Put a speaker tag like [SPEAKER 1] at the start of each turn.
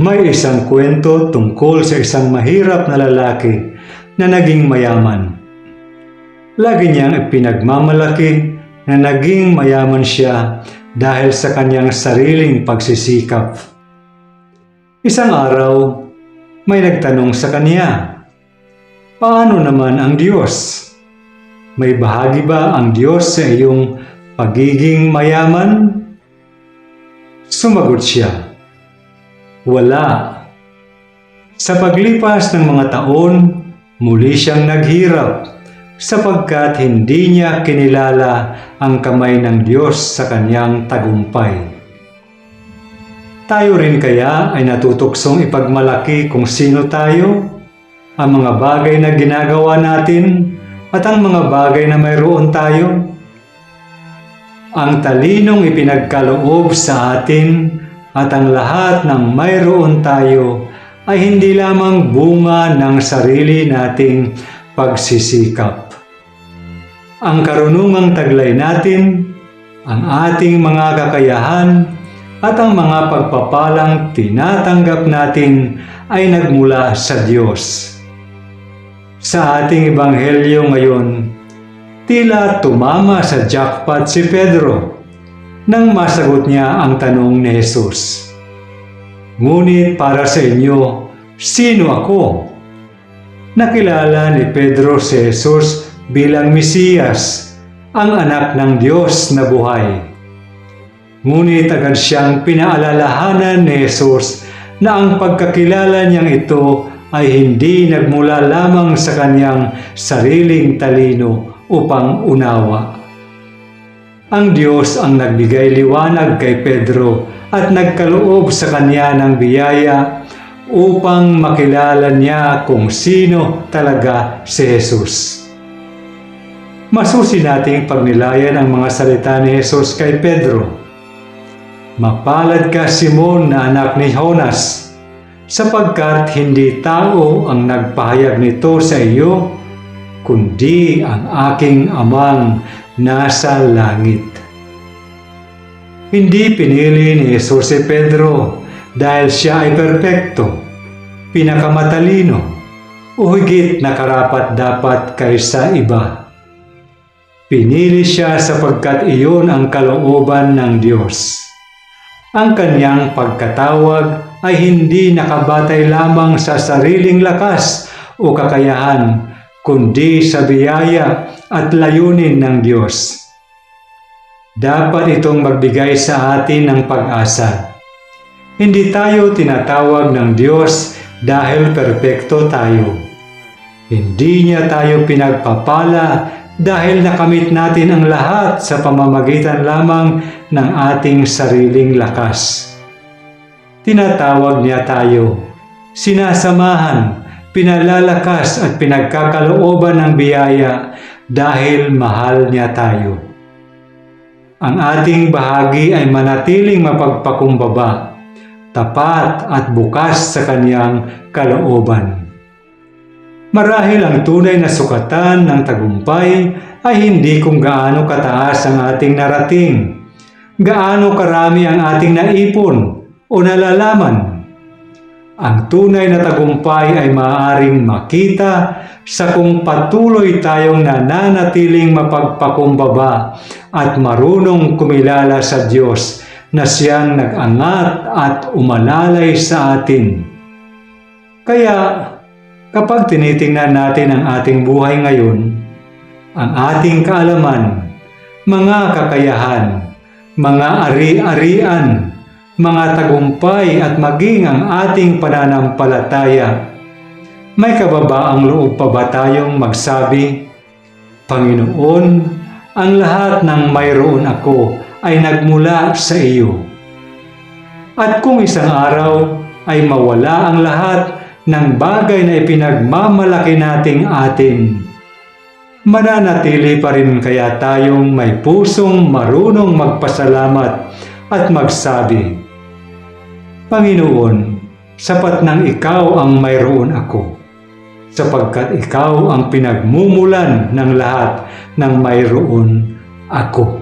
[SPEAKER 1] May isang kwento tungkol sa isang mahirap na lalaki na naging mayaman. Lagi niyang ipinagmamalaki na naging mayaman siya dahil sa kanyang sariling pagsisikap. Isang araw, may nagtanong sa kanya, "Paano naman ang Diyos? May bahagi ba ang Diyos sa iyong pagiging mayaman?" Sumagot siya, "Wala." Sa paglipas ng mga taon, muli siyang naghirap sapagkat hindi niya kinilala ang kamay ng Diyos sa kanyang tagumpay. Tayo rin kaya ay natutuksong ipagmalaki kung sino tayo, ang mga bagay na ginagawa natin at ang mga bagay na mayroon tayo? Ang talinong ipinagkaloob sa atin at ang lahat ng mayroon tayo ay hindi lamang bunga ng sarili nating pagsisikap. Ang karunungang taglay natin, ang ating mga kakayahan at ang mga pagpapalang tinatanggap natin ay nagmula sa Diyos. Sa ating ebanghelyo ngayon, tila tumama sa jackpot si Pedro nang masagot niya ang tanong ni Jesus. Ngunit para sa inyo, sino ako? Nakilala ni Pedro si Jesus bilang Mesiyas, ang anak ng Diyos na buhay. Ngunit agad siyang pinaalalahanan ni Jesus na ang pagkakilala niyang ito ay hindi nagmula lamang sa kanyang sariling talino upang unawa. Ang Diyos ang nagbigay liwanag kay Pedro at nagkaloob sa kanya ng biyaya upang makilala niya kung sino talaga si Jesus. Masusi nating pagnilayan ang mga salita ni Jesus kay Pedro. "Mapalad ka, Simon, na anak ni Jonas, sapagkat hindi tao ang nagpahayag nito sa iyo, kundi ang aking Amang nasa langit." Hindi pinili ni Jesus si Pedro dahil siya ay perpekto, pinakamatalino, o higit na karapat-dapat kaysa iba. Pinili siya sapagkat iyon ang kalooban ng Diyos. Ang kanyang pagkatawag ay hindi nakabatay lamang sa sariling lakas o kakayahan, kundi sa biyaya at layunin ng Diyos. Dapat itong magbigay sa atin ng pag-asa. Hindi tayo tinatawag ng Diyos dahil perpekto tayo. Hindi niya tayo pinagpapala dahil nakamit natin ang lahat sa pamamagitan lamang ng ating sariling lakas. Tinatawag niya tayo, sinasamahan, pinalalakas at pinagkakalooban ng biyaya dahil mahal niya tayo. Ang ating bahagi ay manatiling mapagpakumbaba, tapat at bukas sa kanyang kalooban. Marahil ang tunay na sukatan ng tagumpay ay hindi kung gaano kataas ang ating narating, gaano karami ang ating naipon o nalalaman. Ang tunay na tagumpay ay maaaring makita sa kung patuloy tayong nananatiling mapagpakumbaba at marunong kumilala sa Diyos na siyang nag-angat at umalalay sa atin. Kaya, kapag tinitingnan natin ang ating buhay ngayon, ang ating kaalaman, mga kakayahan, mga ari-arian, mga tagumpay at maging ang ating pananampalataya, may kababaang loob pa ba tayong magsabi, "Panginoon, ang lahat ng mayroon ako ay nagmula sa iyo." At kung isang araw ay mawala ang lahat ng bagay na ipinagmamalaki nating atin, mananatili pa rin kaya tayong may pusong marunong magpasalamat at magsabi, "Panginoon, sapat nang ikaw ang mayroon ako, sapagkat ikaw ang pinagmumulan ng lahat ng mayroon ako."